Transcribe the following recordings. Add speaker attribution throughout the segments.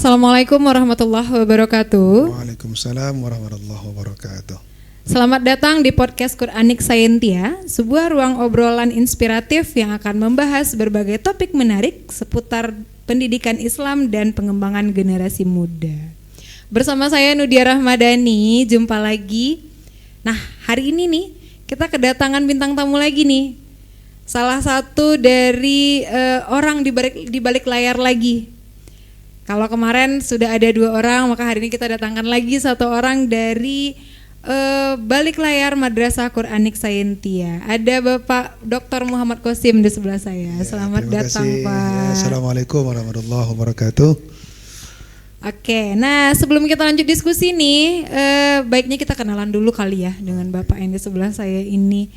Speaker 1: Assalamualaikum warahmatullahi wabarakatuh.
Speaker 2: Waalaikumsalam warahmatullahi wabarakatuh.
Speaker 1: Selamat datang di podcast Quranik Scientia, sebuah ruang obrolan inspiratif yang akan membahas berbagai topik menarik seputar pendidikan Islam dan pengembangan generasi muda. Bersama saya Nudia Rahmadani, jumpa lagi. Nah, hari ini nih kita kedatangan bintang tamu lagi nih. Salah satu dari orang di balik layar lagi. Kalau kemarin sudah ada 2 orang, maka hari ini kita datangkan lagi 1 orang dari balik layar Madrasah Quranik Scientia. Ada Bapak Dr. Muhammad Qasim di sebelah saya.
Speaker 2: Ya,
Speaker 1: selamat datang
Speaker 2: kasih.
Speaker 1: Pak.
Speaker 2: Ya, Assalamualaikum warahmatullahi wabarakatuh.
Speaker 1: Oke, nah sebelum kita lanjut diskusi nih, baiknya kita kenalan dulu kali ya dengan Bapak yang di sebelah saya ini.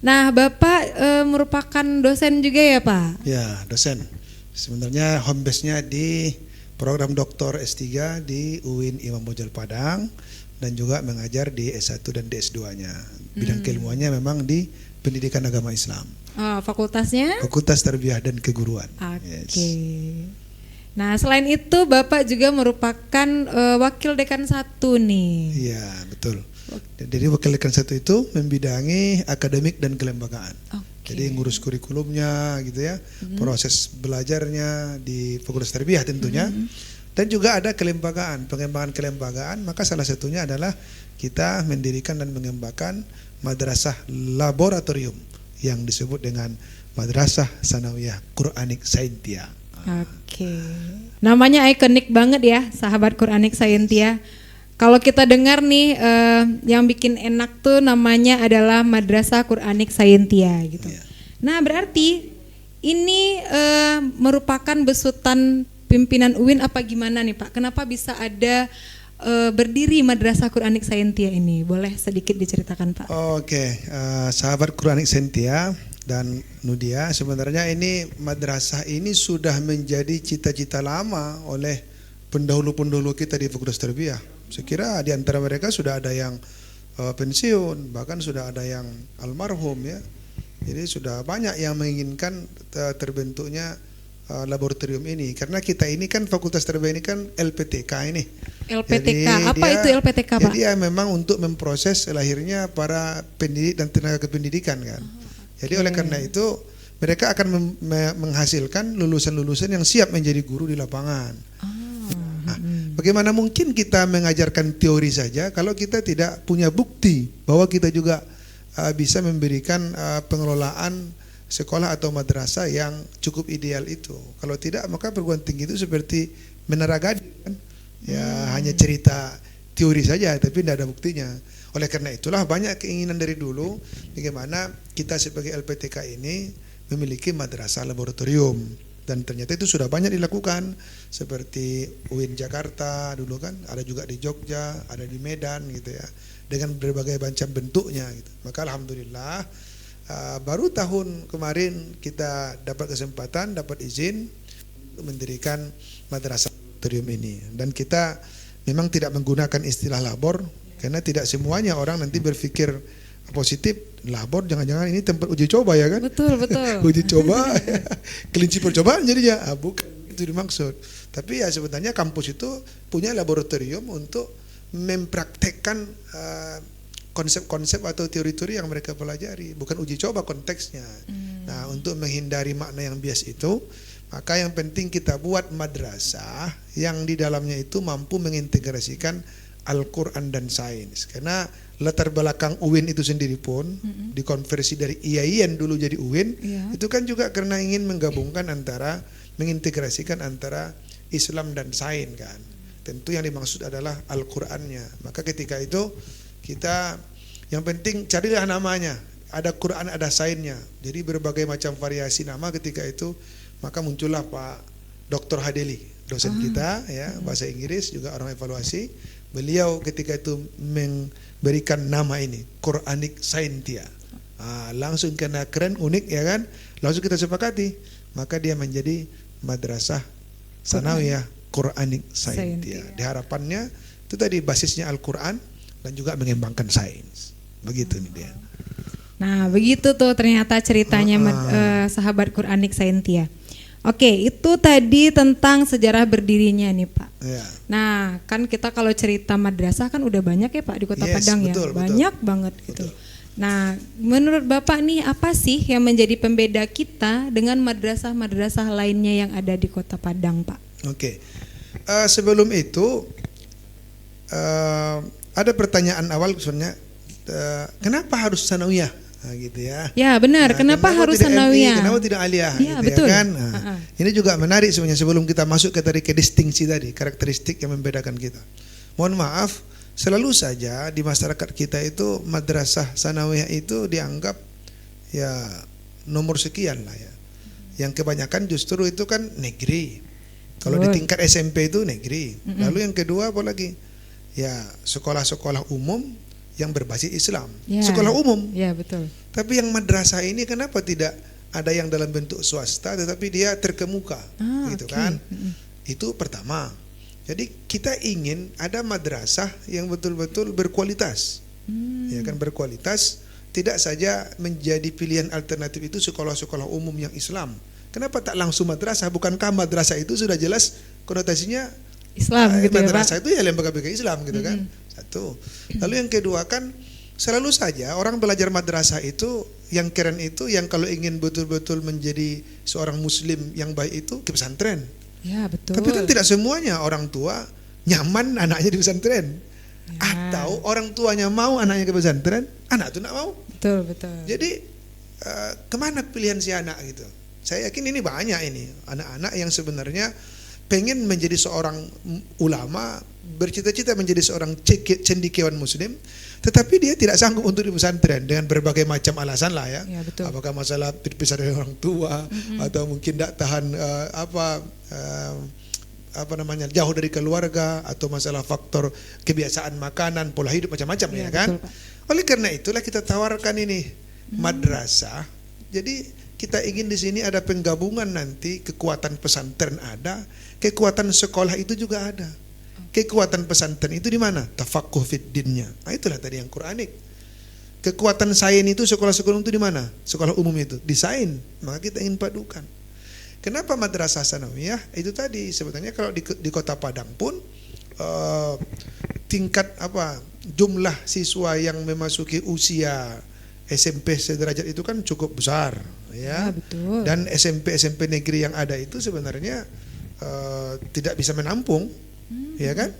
Speaker 1: Nah, Bapak merupakan dosen juga ya Pak?
Speaker 2: Ya, dosen. Sebenarnya home base-nya di program Doktor S3 di UIN Imam Bonjol Padang dan juga mengajar di S1 dan di S2-nya. Bidang keilmuannya memang di pendidikan agama Islam.
Speaker 1: Oh, fakultasnya?
Speaker 2: Fakultas Tarbiyah dan Keguruan.
Speaker 1: Oke.
Speaker 2: Yes.
Speaker 1: Nah, selain itu Bapak juga merupakan wakil dekan 1 nih.
Speaker 2: Iya, betul. Jadi wakil dekan 1 itu membidangi akademik dan kelembagaan. Jadi ngurus kurikulumnya gitu ya, proses belajarnya di Fakultas Tarbiyah tentunya. Dan juga ada kelembagaan, pengembangan kelembagaan, maka salah satunya adalah kita mendirikan dan mengembangkan madrasah laboratorium yang disebut dengan Madrasah Sanawiyah Quranik Scientia.
Speaker 1: Oke. Namanya ikonik banget ya, sahabat Quranik Scientia. Kalau kita dengar nih yang bikin enak tuh namanya adalah Madrasah Quranik Scientia gitu.
Speaker 2: Yeah.
Speaker 1: Nah, berarti ini merupakan besutan pimpinan UIN apa gimana nih Pak? Kenapa bisa ada berdiri Madrasah Quranik Scientia ini? Boleh sedikit diceritakan Pak?
Speaker 2: Oke, sahabat Quranik Scientia dan Nudia, sebenarnya ini madrasah ini sudah menjadi cita-cita lama oleh pendahulu-pendahulu kita di Fakultas Tarbiyah. Saya kira di antara mereka sudah ada yang pensiun, bahkan sudah ada yang almarhum ya. Jadi sudah banyak yang menginginkan terbentuknya laboratorium ini. Karena kita ini kan Fakultas Tarbiyah ini kan LPTK ini.
Speaker 1: LPTK,
Speaker 2: jadi
Speaker 1: apa itu LPTK Pak?
Speaker 2: Jadi ya memang untuk memproses lahirnya para pendidik dan tenaga kependidikan kan. Jadi oleh karena itu mereka akan menghasilkan lulusan-lulusan yang siap menjadi guru di lapangan. Bagaimana mungkin kita mengajarkan teori saja kalau kita tidak punya bukti bahwa kita juga bisa memberikan pengelolaan sekolah atau madrasah yang cukup ideal itu. Kalau tidak maka perguruan tinggi itu seperti Menara Gading kan? Ya hanya cerita teori saja tapi tidak ada buktinya. Oleh karena itulah banyak keinginan dari dulu bagaimana kita sebagai LPTK ini memiliki madrasah laboratorium. Dan ternyata itu sudah banyak dilakukan seperti UIN Jakarta dulu kan, ada juga di Jogja, ada di Medan gitu ya, dengan berbagai macam bentuknya gitu. Maka alhamdulillah baru tahun kemarin kita dapat kesempatan, dapat izin untuk mendirikan madrasah laboratorium ini. Dan kita memang tidak menggunakan istilah labor karena tidak semuanya orang nanti berpikir positif. Labor jangan-jangan ini tempat uji coba ya kan?
Speaker 1: Betul.
Speaker 2: Uji coba, kelinci percobaan jadinya. Bukan itu dimaksud. Tapi ya sebenarnya kampus itu punya laboratorium untuk mempraktekkan konsep-konsep atau teori-teori yang mereka pelajari. Bukan uji coba konteksnya. Nah, untuk menghindari makna yang bias itu, maka yang penting kita buat madrasah yang di dalamnya itu mampu mengintegrasikan Al-Quran dan sains. Karena latar belakang UIN itu sendiri pun dikonversi dari IAIN dulu jadi UIN, itu kan juga karena ingin menggabungkan antara, mengintegrasikan antara Islam dan sains kan. Tentu yang dimaksud adalah Al-Qurannya. Maka ketika itu kita yang penting carilah namanya. Ada Quran, ada sainsnya. Jadi berbagai macam variasi nama ketika itu. Maka muncullah Pak Dr. Hadeli, dosen kita ya, bahasa Inggris juga orang evaluasi. Beliau ketika itu memberikan nama ini Quranik Scientia. Langsung karena keren, unik ya kan, langsung kita sepakati. Maka dia menjadi Madrasah Sanawiyah Quranik Scientia. Diharapannya itu tadi basisnya Al-Quran dan juga mengembangkan sains. Begitu nih dia.
Speaker 1: Nah begitu tuh ternyata ceritanya sahabat Quranik Scientia. Oke, itu tadi tentang sejarah berdirinya nih Pak.
Speaker 2: Ya.
Speaker 1: Nah, kan kita kalau cerita madrasah kan udah banyak ya Pak di Kota
Speaker 2: Yes,
Speaker 1: Padang
Speaker 2: betul,
Speaker 1: ya, banyak banget gitu.
Speaker 2: Betul.
Speaker 1: Nah, menurut Bapak nih apa sih yang menjadi pembeda kita dengan madrasah-madrasah lainnya yang ada di Kota Padang Pak?
Speaker 2: Oke. Sebelum itu ada pertanyaan awal sebenarnya, kenapa harus sanawiyah? Nah, gitu ya.
Speaker 1: Ya benar,
Speaker 2: Nah,
Speaker 1: kenapa harus
Speaker 2: tidak MI,
Speaker 1: sanawiyah?
Speaker 2: kenapa tidak aliyah?
Speaker 1: Iya,
Speaker 2: gitu
Speaker 1: betul.
Speaker 2: Ya kan? Nah, ini juga menarik sebenarnya sebelum kita masuk ke distingsi tadi, karakteristik yang membedakan kita. Mohon maaf, selalu saja di masyarakat kita itu madrasah sanawiyah itu dianggap ya nomor sekian lah ya. Yang kebanyakan justru itu kan negeri. Kalau di tingkat SMP itu negeri. Lalu yang kedua apa lagi? Ya sekolah-sekolah umum yang berbasis Islam,
Speaker 1: Ya.
Speaker 2: sekolah umum.
Speaker 1: Ya betul.
Speaker 2: Tapi yang madrasah ini kenapa tidak ada yang dalam bentuk swasta, tetapi dia terkemuka, gitu
Speaker 1: oke.
Speaker 2: kan? Itu pertama. Jadi kita ingin ada madrasah yang betul-betul berkualitas, ya kan, berkualitas. Tidak saja menjadi pilihan alternatif itu sekolah-sekolah umum yang Islam. Kenapa tak langsung madrasah? Bukankah madrasah itu sudah jelas konotasinya
Speaker 1: Islam gitu ya Pak?
Speaker 2: madrasah itu ya lembaga-lembaga Islam gitu kan. Satu. Lalu yang kedua kan selalu saja orang belajar madrasah itu yang keren itu yang kalau ingin betul-betul menjadi seorang muslim yang baik itu ke pesantren.
Speaker 1: Ya betul.
Speaker 2: Tapi kan tidak semuanya orang tua nyaman anaknya di pesantren.
Speaker 1: Ya.
Speaker 2: Atau orang tuanya mau anaknya ke pesantren, anak itu tidak mau.
Speaker 1: Betul betul.
Speaker 2: Jadi kemana pilihan si anak gitu? Saya yakin ini banyak ini anak-anak yang sebenarnya pengen menjadi seorang ulama, bercita-cita menjadi seorang cendekiawan muslim, tetapi dia tidak sanggup untuk di pesantren dengan berbagai macam alasan lah ya.
Speaker 1: Ya, betul.
Speaker 2: Apakah masalah berpisah dari orang tua, atau mungkin tidak tahan apa namanya jauh dari keluarga, atau masalah faktor kebiasaan makanan, pola hidup macam-macam ya kan.
Speaker 1: Betul, Pak.
Speaker 2: Oleh karena itulah kita tawarkan ini madrasah. Jadi kita ingin di sini ada penggabungan nanti, kekuatan pesantren ada, kekuatan sekolah itu juga ada. Kekuatan pesantren itu di mana? Tafaqquh fid dinnya. Nah, itulah tadi yang Quranik. Kekuatan sains itu sekolah-sekolah itu di mana? Sekolah umum itu di sains. Maka kita ingin padukan. Kenapa madrasah sanawiyah? Itu tadi sebetulnya kalau di Kota Padang pun tingkat jumlah siswa yang memasuki usia SMP sederajat itu kan cukup besar ya.
Speaker 1: Betul.
Speaker 2: Dan SMP negeri yang ada itu sebenarnya tidak bisa menampung, ya kan?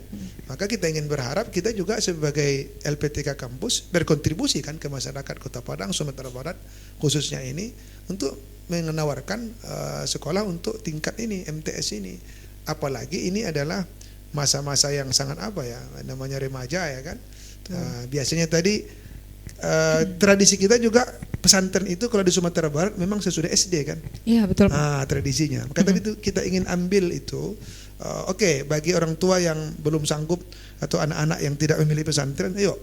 Speaker 2: Maka kita ingin berharap kita juga sebagai LPTK kampus berkontribusi kan ke masyarakat Kota Padang, Sumatera Barat khususnya ini untuk menawarkan sekolah untuk tingkat ini MTS ini. Apalagi ini adalah masa-masa yang sangat namanya remaja ya kan. Biasanya tadi tradisi kita juga pesantren itu kalau di Sumatera Barat memang sesudah SD kan.
Speaker 1: Iya betul Pak.
Speaker 2: Tradisinya. Maka tadi itu kita ingin ambil itu. Oke, bagi orang tua yang belum sanggup atau anak-anak yang tidak memilih pesantren, ayo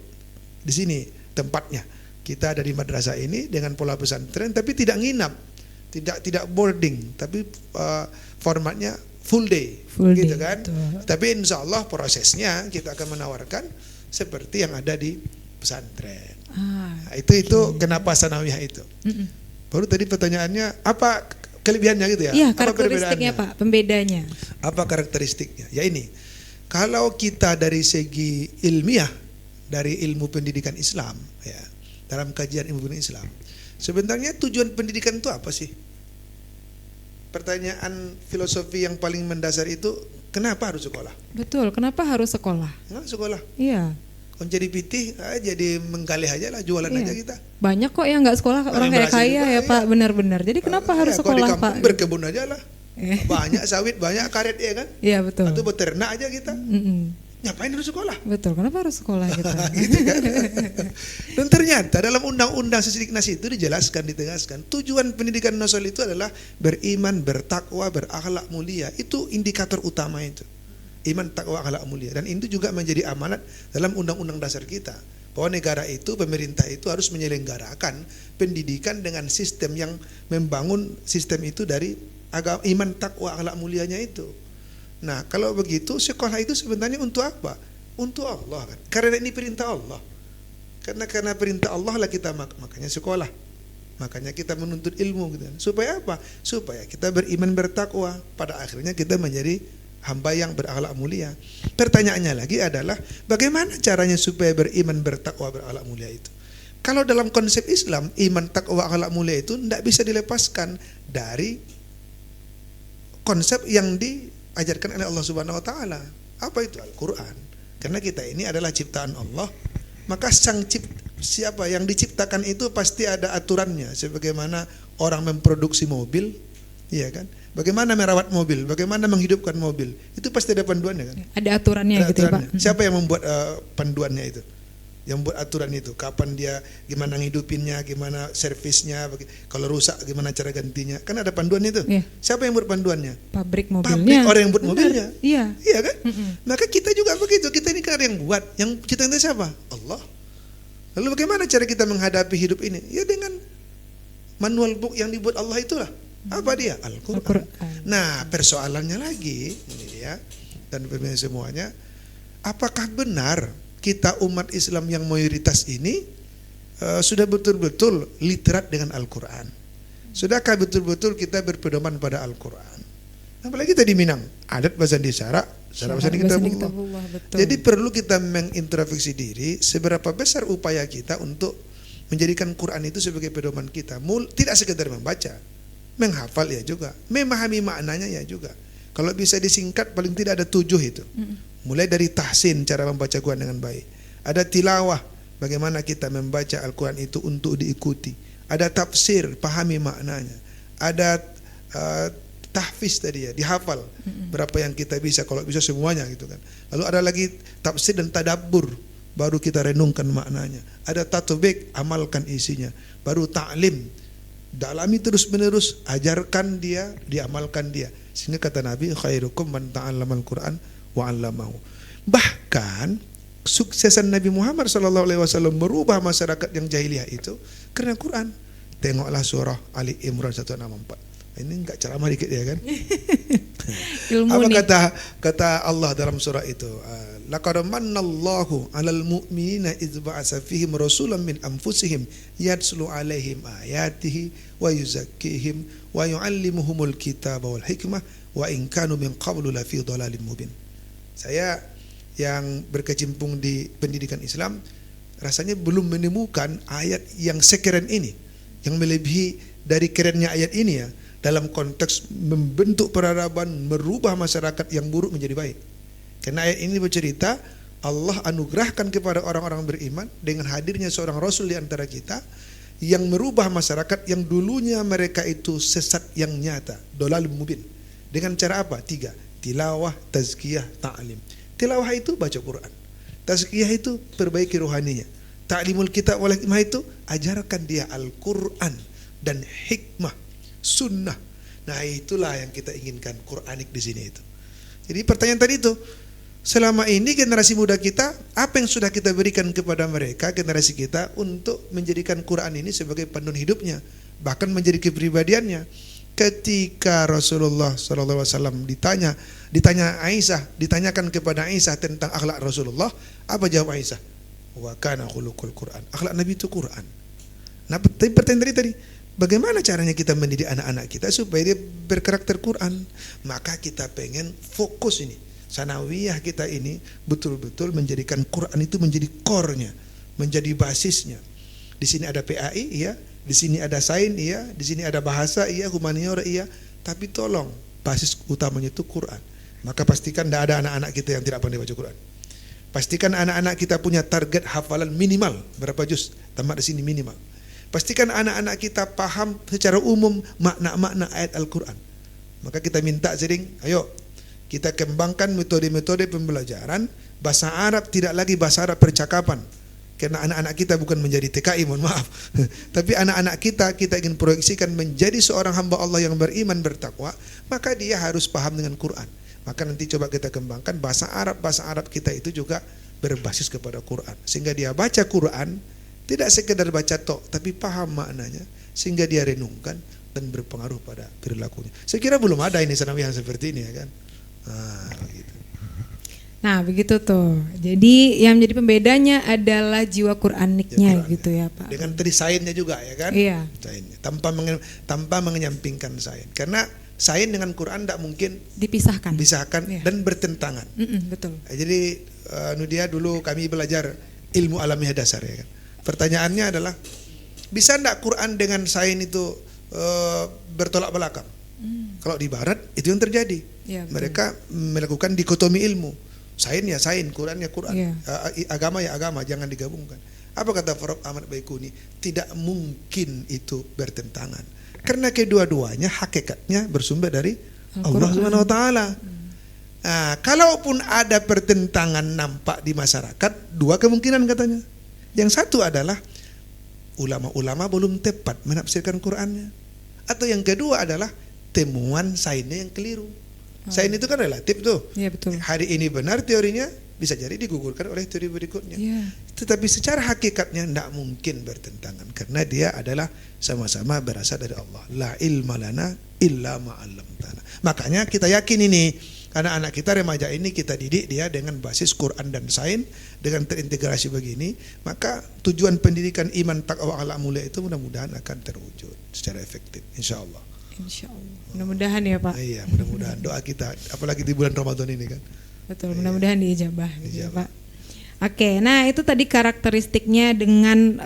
Speaker 2: di sini tempatnya. Kita ada di madrasah ini dengan pola pesantren, tapi tidak nginap, tidak boarding, tapi formatnya full day, gitu kan.
Speaker 1: Betul.
Speaker 2: Tapi insya Allah prosesnya kita akan menawarkan seperti yang ada di pesantren. Nah, itu kenapa sanawiyah itu. Baru tadi pertanyaannya apa kelebihannya gitu ya?
Speaker 1: Iya,
Speaker 2: apa
Speaker 1: karakteristiknya Pak, pembedanya.
Speaker 2: Apa karakteristiknya? Ya ini, kalau kita dari segi ilmiah, dari ilmu pendidikan Islam, ya, dalam kajian ilmu pendidikan Islam, sebenarnya tujuan pendidikan itu apa sih? Pertanyaan filosofi yang paling mendasar itu, kenapa harus sekolah?
Speaker 1: Betul, kenapa harus sekolah?
Speaker 2: Nah, sekolah.
Speaker 1: Iya.
Speaker 2: Kalau jadi pitih, jadi menggalih aja lah, jualan aja kita.
Speaker 1: Banyak kok yang nggak sekolah, orang
Speaker 2: yang
Speaker 1: kaya
Speaker 2: juga,
Speaker 1: ya Pak, benar-benar. Jadi kenapa harus
Speaker 2: kalau di
Speaker 1: sekolah
Speaker 2: kampung
Speaker 1: Pak?
Speaker 2: berkebun aja lah. Banyak sawit, banyak karet ya kan?
Speaker 1: Iya betul.
Speaker 2: Atau beternak aja kita. Ngapain harus sekolah?
Speaker 1: Betul, kenapa harus sekolah kita?
Speaker 2: Gitu kan? Dan ternyata dalam undang-undang Sisdiknas itu dijelaskan, ditegaskan tujuan pendidikan nasional itu adalah beriman, bertakwa, berakhlak mulia. Itu indikator utama itu. Iman, takwa, akhlak mulia. Dan itu juga menjadi amanat dalam undang-undang dasar kita, bahwa negara itu, pemerintah itu harus menyelenggarakan pendidikan dengan sistem yang membangun sistem itu dari agama, iman, takwa, akhlak mulianya itu. Nah, kalau begitu sekolah itu sebenarnya untuk apa? Untuk Allah kan. Karena ini perintah Allah. Karena perintah Allah lah kita makanya sekolah. Makanya kita menuntut ilmu gitu kan. Supaya apa? Supaya kita beriman bertakwa. Pada akhirnya kita menjadi hamba yang berakhlak mulia. Pertanyaannya lagi adalah bagaimana caranya supaya beriman bertakwa berakhlak mulia itu? Kalau dalam konsep Islam, iman, takwa, akhlak mulia itu tidak bisa dilepaskan dari konsep yang diajarkan oleh Allah Subhanahu wa taala. Apa itu? Al-Qur'an. Karena kita ini adalah ciptaan Allah, maka siapa yang diciptakan itu pasti ada aturannya. Sebagaimana orang memproduksi mobil, iya kan? Bagaimana merawat mobil, bagaimana menghidupkan mobil, itu pasti ada panduannya kan?
Speaker 1: Ada aturannya gitu ya, Pak.
Speaker 2: Siapa yang membuat panduannya itu? Yang buat aturan itu, kapan dia, gimana ngidupinnya, gimana servisnya, kalau rusak gimana cara gantinya, kan ada panduan itu.
Speaker 1: Iya.
Speaker 2: Siapa yang buat panduannya?
Speaker 1: Pabrik mobilnya.
Speaker 2: Pabrik, orang yang buat mobilnya.
Speaker 1: Iya.
Speaker 2: Iya kan? Maka kita juga begitu, kita ini kan ada yang buat, yang kita itu siapa? Allah. Lalu bagaimana cara kita menghadapi hidup ini? Ya dengan manual book yang dibuat Allah itulah. Apa dia? Al-Qur'an. Nah, persoalannya lagi ini ya, dan pemirsa semuanya, apakah benar kita umat Islam yang mayoritas ini sudah betul-betul literat dengan Al-Quran? Sudahkah betul-betul kita berpedoman pada Al-Quran? Apalagi kita di Minang, adat bahasa Syarak bahasa Kitabullah. Jadi perlu kita mengintrospeksi diri seberapa besar upaya kita untuk menjadikan Quran itu sebagai pedoman kita. Tidak sekedar membaca, menghafal ya juga, memahami maknanya ya juga. Kalau bisa disingkat paling tidak ada 7 itu. Mulai dari tahsin, cara membaca Quran dengan baik. Ada tilawah, bagaimana kita membaca Al-Quran itu untuk diikuti. Ada tafsir, pahami maknanya. Ada tahfiz tadi ya, dihafal. Berapa yang kita bisa, kalau bisa semuanya gitu kan. Lalu ada lagi tafsir dan tadabbur, baru kita renungkan maknanya. Ada tatbik, amalkan isinya. Baru ta'lim, dalami terus-menerus, ajarkan dia, diamalkan dia. Sehingga kata Nabi, khairukum man ta'allamal Qur'an wa 'allamahu. Bahkan suksesan Nabi Muhammad SAW merubah masyarakat yang jahiliyah itu karena Quran. Tengoklah surah Ali Imran 164. Ini enggak ceramah dikit ya kan? Apa kata Allah dalam surah itu? Laqad mannallahu 'alal mu'minina idz ba'atsa fihim rasulan min anfusihim yatslu 'alaihim ayatihi wa yuzakkihim wa yu'allimuhumul kitaba wal hikmah wa in kanu min qablu lafi dhalalin mubin. Saya yang berkecimpung di pendidikan Islam rasanya belum menemukan ayat yang sekeren ini, yang melebihi dari kerennya ayat ini ya, dalam konteks membentuk peradaban, merubah masyarakat yang buruk menjadi baik. Karena ayat ini bercerita Allah anugerahkan kepada orang-orang beriman dengan hadirnya seorang Rasul di antara kita yang merubah masyarakat yang dulunya mereka itu sesat yang nyata, dhalal mubin. Dengan cara apa? 3. Tilawah, tazkiyah, ta'lim. Tilawah itu baca Quran. Tazkiyah itu perbaiki rohaninya. Ta'limul kitab wal hikmah itu ajarkan dia Al-Quran dan hikmah, sunnah. Nah, itulah yang kita inginkan Quranik di sini itu. Jadi pertanyaan tadi itu, selama ini generasi muda kita, apa yang sudah kita berikan kepada mereka, generasi kita, untuk menjadikan Quran ini sebagai panduan hidupnya, bahkan menjadi kepribadiannya. Ketika Rasulullah SAW ditanyakan kepada Aisyah tentang akhlak Rasulullah, apa jawab Aisyah? Wa kana khuluqul Quran. Akhlak Nabi itu Quran. Nah, pertanyaan tadi, bagaimana caranya kita mendidik anak-anak kita supaya dia berkarakter Quran? Maka kita pengen fokus ini, sanawiyah kita ini betul-betul menjadikan Quran itu menjadi core-nya, menjadi basisnya. Di sini ada PAI, iya. Di sini ada sains, iya. Di sini ada bahasa, iya. Humaniora, iya. Tapi tolong, basis utamanya itu Quran. Maka pastikan tidak ada anak-anak kita yang tidak pandai baca Quran. Pastikan anak-anak kita punya target hafalan minimal berapa juz, tamat di sini minimal. Pastikan anak-anak kita paham secara umum makna-makna ayat Al-Quran. Maka kita minta sering, ayo kita kembangkan metode-metode pembelajaran bahasa Arab, tidak lagi bahasa Arab percakapan. Karena anak-anak kita bukan menjadi TKI, mohon maaf. Tapi anak-anak kita ingin proyeksikan menjadi seorang hamba Allah yang beriman, bertakwa. Maka dia harus paham dengan Quran. Maka nanti coba kita kembangkan bahasa Arab kita itu juga berbasis kepada Quran. Sehingga dia baca Quran, tidak sekedar baca tok, tapi paham maknanya. Sehingga dia renungkan dan berpengaruh pada perilakunya. Saya kira belum ada ini sanawiyah seperti ini ya kan. Gitu.
Speaker 1: Nah, begitu tuh. Jadi yang menjadi pembedanya adalah jiwa Quraniknya
Speaker 2: Quran,
Speaker 1: gitu ya, Pak.
Speaker 2: Dengan tadi sainnya juga ya kan?
Speaker 1: Iya.
Speaker 2: Sainnya. Tanpa menyampingkan sain. Karena sain dengan Quran tidak mungkin
Speaker 1: Dipisahkan.
Speaker 2: pisahkan
Speaker 1: Iya.
Speaker 2: dan bertentangan.
Speaker 1: Betul.
Speaker 2: Jadi Nudia dulu kami belajar ilmu alamiah dasar ya kan. Pertanyaannya adalah bisa enggak Quran dengan sain itu bertolak belakang? Kalau di barat itu yang terjadi.
Speaker 1: Ya, betul.
Speaker 2: Mereka melakukan dikotomi ilmu. Sain ya sain, Quran ya Quran.
Speaker 1: Iya.
Speaker 2: Agama ya agama, jangan digabungkan. Apa kata Prof. Ahmad Baikuni? Tidak mungkin itu bertentangan. Karena kedua-duanya hakikatnya bersumber dari Allah Subhanahu wa taala. Nah, kalaupun ada pertentangan nampak di masyarakat, dua kemungkinan katanya. Yang satu adalah ulama-ulama belum tepat menafsirkan Qur'annya. Atau yang kedua adalah temuan sainnya yang keliru. Sain itu kan relatif tuh.
Speaker 1: Iya, betul.
Speaker 2: Hari ini benar teorinya, bisa jadi digugurkan oleh teori berikutnya.
Speaker 1: Iya.
Speaker 2: Tetapi secara hakikatnya tidak mungkin bertentangan karena dia adalah sama-sama berasal dari Allah. La ilma lana illa ma'allamtana. Makanya kita yakin ini anak-anak kita remaja ini kita didik dia dengan basis Quran dan sains dengan terintegrasi begini, maka tujuan pendidikan iman takwa akhlak mulia itu mudah-mudahan akan terwujud secara efektif insyaallah.
Speaker 1: Insyaallah. Mudah-mudahan ya, Pak.
Speaker 2: Iya, mudah-mudahan doa kita apalagi di bulan Ramadan ini kan.
Speaker 1: Betul, mudah-mudahan diijabah gitu ya,
Speaker 2: Ijabah.
Speaker 1: Pak. Oke, nah itu tadi karakteristiknya dengan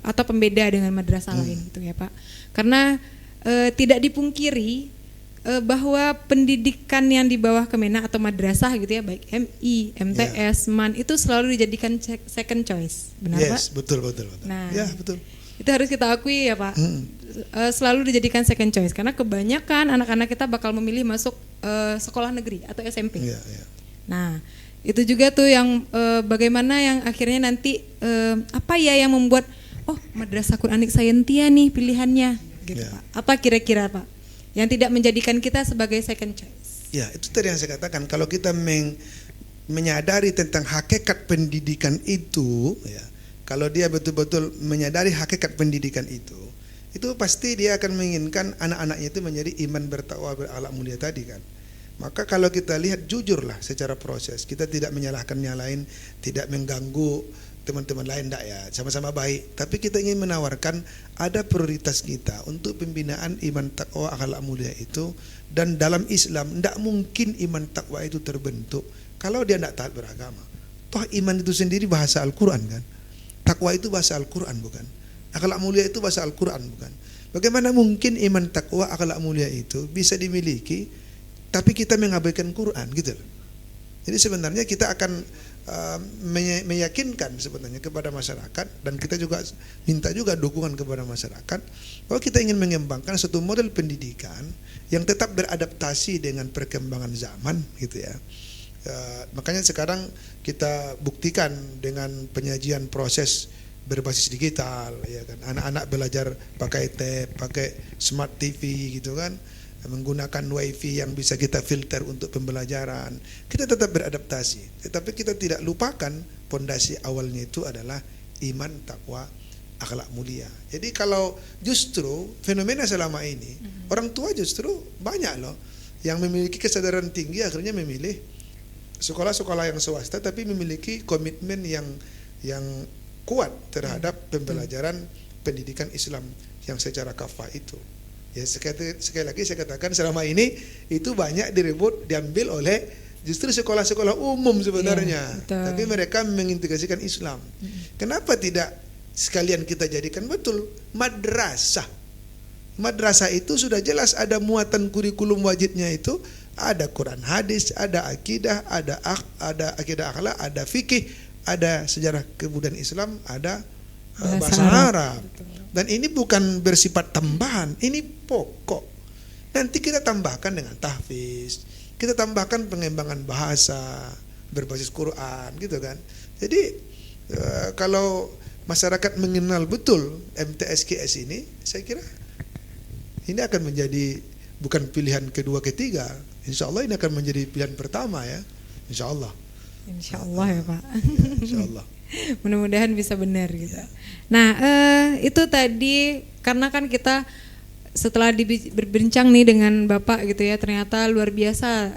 Speaker 1: atau pembeda dengan madrasah lain gitu ya, Pak. Karena tidak dipungkiri bahwa pendidikan yang di bawah Kemenak atau madrasah gitu ya, baik MI, MTS, MAN itu selalu dijadikan second choice, benar Pak?
Speaker 2: Yes, betul.
Speaker 1: Nah,
Speaker 2: Ya, betul.
Speaker 1: itu harus kita akui ya, Pak. Selalu dijadikan second choice karena kebanyakan anak-anak kita bakal memilih masuk sekolah negeri atau SMP.
Speaker 2: Iya.
Speaker 1: Nah, itu juga tuh yang bagaimana yang akhirnya nanti apa ya yang membuat Madrasah Quranik Sayentia nih pilihannya gitu,
Speaker 2: Ya.
Speaker 1: Pak. Apa kira-kira, Pak, yang tidak menjadikan kita sebagai second choice?
Speaker 2: Ya, itu tadi yang saya katakan. Kalau kita menyadari tentang hakikat pendidikan itu, ya, kalau dia betul-betul menyadari hakikat pendidikan itu pasti dia akan menginginkan anak-anaknya itu menjadi iman bertakwa berakhlak mulia tadi kan. Maka kalau kita lihat jujurlah secara proses, kita tidak menyalahkan yang lain, tidak mengganggu teman-teman lain, enggak ya, sama-sama baik. Tapi kita ingin menawarkan ada prioritas kita untuk pembinaan iman takwa akhlak mulia itu. Dan dalam Islam tidak mungkin iman takwa itu terbentuk kalau dia tidak taat beragama. Toh iman itu sendiri bahasa Al-Quran kan. Takwa itu bahasa Al-Quran bukan. Akhlak mulia itu bahasa Al-Quran bukan. Bagaimana mungkin iman takwa akhlak mulia itu bisa dimiliki tapi kita mengabaikan Quran gitu loh. Jadi sebenarnya kita akan meyakinkan sebenarnya kepada masyarakat, dan kita juga minta juga dukungan kepada masyarakat bahwa kita ingin mengembangkan suatu model pendidikan yang tetap beradaptasi dengan perkembangan zaman gitu ya. Makanya sekarang kita buktikan dengan penyajian proses berbasis digital ya kan. Anak-anak belajar pakai tab, pakai smart TV gitu kan, menggunakan wifi yang bisa kita filter untuk pembelajaran. Kita tetap beradaptasi, tetapi kita tidak lupakan pondasi awalnya itu adalah iman, takwa, akhlak mulia. Jadi kalau justru fenomena selama ini orang tua justru banyak loh yang memiliki kesadaran tinggi akhirnya memilih sekolah-sekolah yang swasta tapi memiliki komitmen yang kuat terhadap pembelajaran pendidikan Islam yang secara kafah itu. Ya sekali lagi saya katakan selama ini itu banyak direbut diambil oleh justru sekolah-sekolah umum sebenarnya, tapi mereka mengintegrasikan Islam. Kenapa tidak sekalian kita jadikan betul madrasah? Madrasah itu sudah jelas ada muatan kurikulum wajibnya itu, ada Quran hadis, ada akidah, ada akidah akhlak, ada fikih, ada sejarah kebudayaan Islam, ada bahasa Arab. Dan ini bukan bersifat tambahan, ini pokok. Nanti kita tambahkan dengan tahfiz, kita tambahkan pengembangan bahasa berbasis Quran gitu kan. Jadi kalau masyarakat mengenal betul MTSKS ini, saya kira ini akan menjadi bukan pilihan kedua ketiga. Insya Allah ini akan menjadi pilihan pertama ya. Insya Allah.
Speaker 1: Insya Allah ya Pak.
Speaker 2: Insya Allah.
Speaker 1: Mudah-mudahan bisa benar gitu. Nah itu tadi karena kan kita setelah berbincang nih dengan Bapak gitu ya, ternyata luar biasa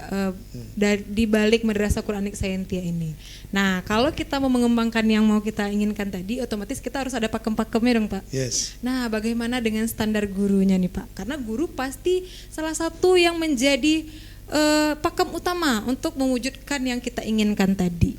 Speaker 1: di balik Madrasah Quranik Sayentia ini. Nah, kalau kita mau mengembangkan yang mau kita inginkan tadi, otomatis kita harus ada pakem-pakemnya dong, Pak.
Speaker 2: Yes.
Speaker 1: Nah, bagaimana dengan standar gurunya nih, Pak? Karena guru pasti salah satu yang menjadi pakem utama untuk mewujudkan yang kita inginkan tadi.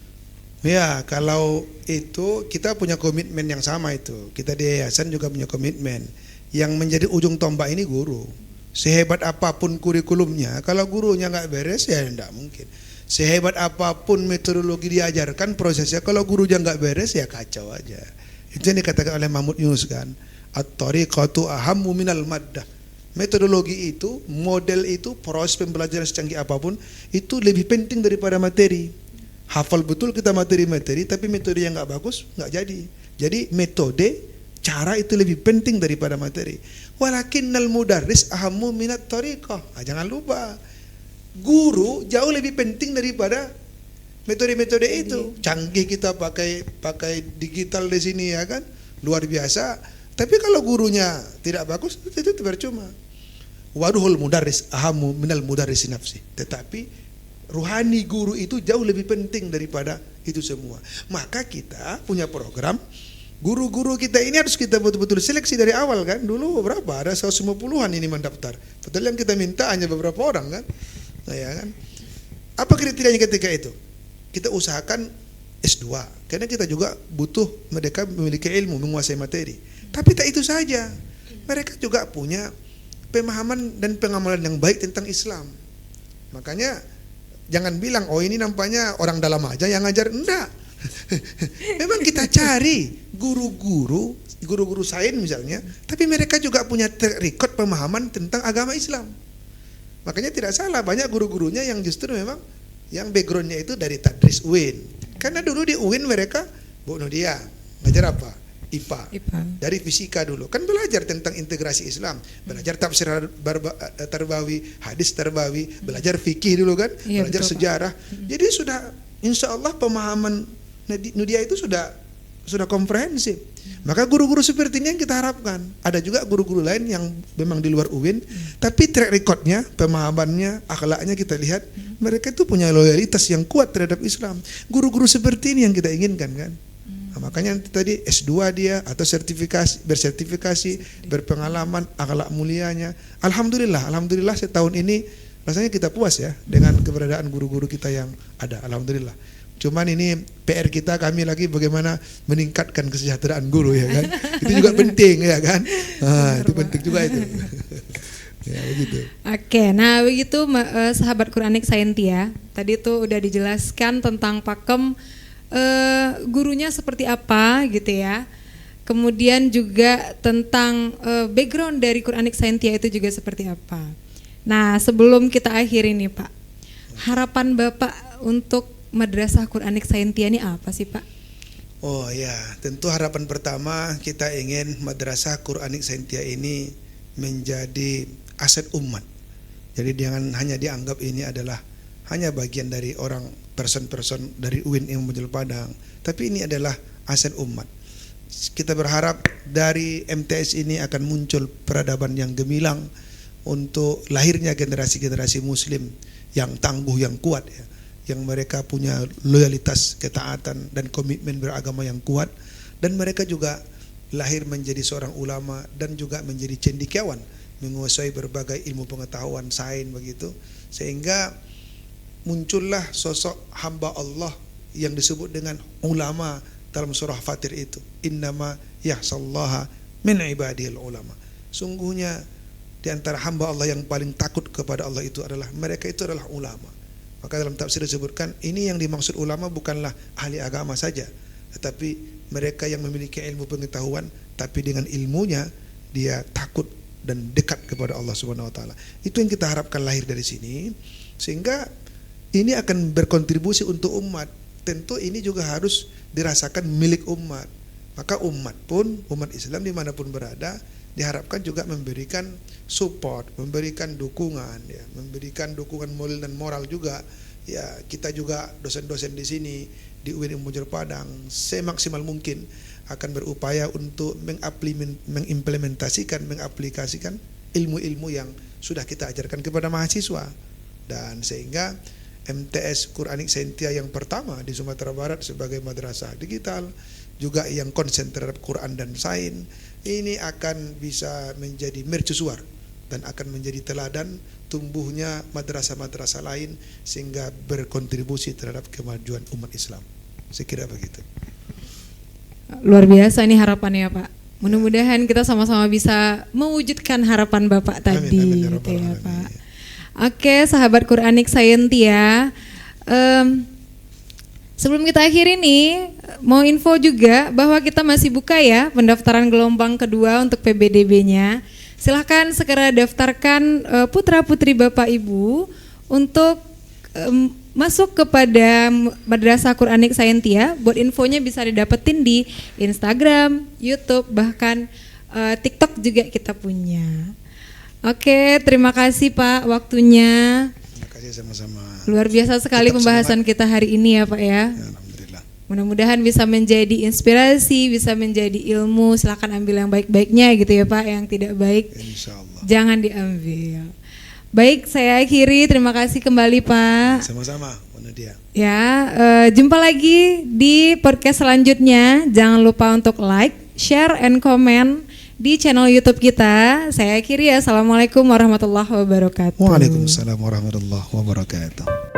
Speaker 2: Ya, kalau itu kita punya komitmen yang sama itu. Kita di yayasan juga punya komitmen. Yang menjadi ujung tombak ini guru. Sehebat apapun kurikulumnya, kalau gurunya nggak beres ya enggak mungkin. Sehebat apapun metodologi diajarkan, prosesnya kalau gurunya nggak beres ya kacau aja. Itu yang dikatakan oleh Mahmud Yunus kan. At-tariqatu ahammu minal maddah. Metodologi itu, model itu, proses pembelajaran secanggih apapun itu lebih penting daripada materi. Hafal betul kita materi-materi, tapi metode yang nggak bagus nggak jadi. Jadi metode, cara itu lebih penting daripada materi. Walakinnal mudarris ahammu minat tariqah. Jangan lupa, guru jauh lebih penting daripada metode-metode itu. Canggih kita pakai digital di sini ya kan, luar biasa. Tapi kalau gurunya tidak bagus, itu percuma. Waruhul mudarris ahammu minal mudarris nafsi. Tetapi ruhani guru itu jauh lebih penting daripada itu semua. Maka kita punya program, guru-guru kita ini harus kita betul-betul seleksi dari awal kan. Dulu berapa? Ada 150-an ini mendaftar. Padahal yang kita minta hanya beberapa orang kan. Nah, ya kan. Apa kriterianya ketika itu? Kita usahakan S2. Karena kita juga butuh mereka memiliki ilmu, menguasai materi. Tapi tak itu saja. Mereka juga punya pemahaman dan pengamalan yang baik tentang Islam. Makanya jangan bilang, oh ini nampaknya orang dalam aja yang ngajar. Enggak. Memang kita cari guru-guru sains misalnya, tapi mereka juga punya track record pemahaman tentang agama Islam. Makanya tidak salah banyak guru-gurunya yang justru memang yang backgroundnya itu dari tadris UIN. Karena dulu di UIN mereka, Bu Nudia, ngajar apa? IPA. Dari fisika dulu. Kan belajar tentang integrasi Islam. Belajar tafsir Tarbawi, hadis Tarbawi, belajar fikih dulu kan,
Speaker 1: iya,
Speaker 2: belajar
Speaker 1: betul,
Speaker 2: sejarah. Jadi sudah, insya Allah pemahaman Nudia itu sudah komprehensif. Maka guru-guru seperti ini yang kita harapkan. Ada juga guru-guru lain yang memang di luar UIN, tapi track recordnya, pemahamannya, akhlaknya kita lihat, mereka itu punya loyalitas yang kuat terhadap Islam. Guru-guru seperti ini yang kita inginkan kan. Nah, makanya tadi S2 dia atau bersertifikasi, berpengalaman, akhlak mulianya. Alhamdulillah setahun ini rasanya kita puas ya dengan keberadaan guru-guru kita yang ada. Alhamdulillah. Cuman ini PR kita, kami lagi bagaimana meningkatkan kesejahteraan guru ya kan. Itu juga penting ya kan. Nah, itu penting juga itu. Ya begitu.
Speaker 1: Oke, nah begitu sahabat Quranik Sayentia. Tadi tuh udah dijelaskan tentang pakem gurunya seperti apa gitu ya. Kemudian juga tentang background dari Quranik Sayentia itu juga seperti apa. Nah, sebelum kita akhiri nih Pak, harapan Bapak untuk Madrasah Quranik Sayentia ini apa sih Pak?
Speaker 2: Oh ya, tentu harapan pertama kita ingin Madrasah Quranik Sayentia ini menjadi aset umat. Jadi jangan hanya dianggap ini adalah hanya bagian dari person dari UIN Ilmu Majul Padang, tapi ini adalah aset umat. Kita berharap dari MTS ini akan muncul peradaban yang gemilang untuk lahirnya generasi-generasi muslim yang tangguh, yang kuat ya, yang mereka punya loyalitas, ketaatan dan komitmen beragama yang kuat, dan mereka juga lahir menjadi seorang ulama dan juga menjadi cendekiawan, menguasai berbagai ilmu pengetahuan sains begitu, sehingga muncullah sosok hamba Allah yang disebut dengan ulama dalam surah Fatir itu. Innama yahsallaha min ibadihil ulama. Sungguhnya di antara hamba Allah yang paling takut kepada Allah itu adalah mereka itu adalah ulama. Maka dalam tafsir disebutkan ini yang dimaksud ulama bukanlah ahli agama saja, tetapi mereka yang memiliki ilmu pengetahuan tapi dengan ilmunya dia takut dan dekat kepada Allah Subhanahu wa taala. Itu yang kita harapkan lahir dari sini, sehingga ini akan berkontribusi untuk umat. Tentu ini juga harus dirasakan milik umat. Maka umat pun, umat Islam dimanapun berada, diharapkan juga memberikan support, memberikan dukungan, ya, memberikan dukungan moral dan moral juga. Ya, kita juga dosen-dosen di sini di UIN Ilmu Majul Padang semaksimal mungkin akan berupaya untuk mengimplementasikan, mengaplikasikan ilmu-ilmu yang sudah kita ajarkan kepada mahasiswa. Dan sehingga MTS Quranik Saintia yang pertama di Sumatera Barat sebagai madrasah digital, juga yang konsen terhadap Quran dan sains, ini akan bisa menjadi mercusuar dan akan menjadi teladan tumbuhnya madrasah-madrasah lain sehingga berkontribusi terhadap kemajuan umat Islam. Saya kira begitu.
Speaker 1: Luar biasa nih harapannya Pak. Mudah-mudahan kita sama-sama bisa mewujudkan harapan Bapak tadi,
Speaker 2: Amin, ya
Speaker 1: gitu
Speaker 2: Rabbal
Speaker 1: ya
Speaker 2: Alamin.
Speaker 1: Pak. Oke, sahabat Quranik Saintia, sebelum kita akhiri nih, mau info juga bahwa kita masih buka ya pendaftaran gelombang kedua untuk PBDB-nya. Silahkan segera daftarkan putra-putri Bapak Ibu untuk masuk kepada Madrasah Quranik Saintia. Buat infonya bisa didapetin di Instagram, YouTube, bahkan TikTok juga kita punya. Oke, terima kasih Pak waktunya.
Speaker 2: Terima kasih sama-sama.
Speaker 1: Luar biasa sekali
Speaker 2: Tetap
Speaker 1: pembahasan kita hari ini ya Pak ya.
Speaker 2: Ya, alhamdulillah.
Speaker 1: Mudah-mudahan bisa menjadi inspirasi, bisa menjadi ilmu. Silakan ambil yang baik-baiknya gitu ya Pak, yang tidak baik
Speaker 2: Insyaallah.
Speaker 1: jangan diambil. Baik, saya akhiri. Terima kasih kembali Pak.
Speaker 2: Sama-sama, Bu Nadia.
Speaker 1: Ya, jumpa lagi di podcast selanjutnya. Jangan lupa untuk like, share, and comment di channel YouTube kita. Saya akhiri ya. Assalamualaikum warahmatullahi wabarakatuh.
Speaker 2: Waalaikumsalam warahmatullahi wabarakatuh.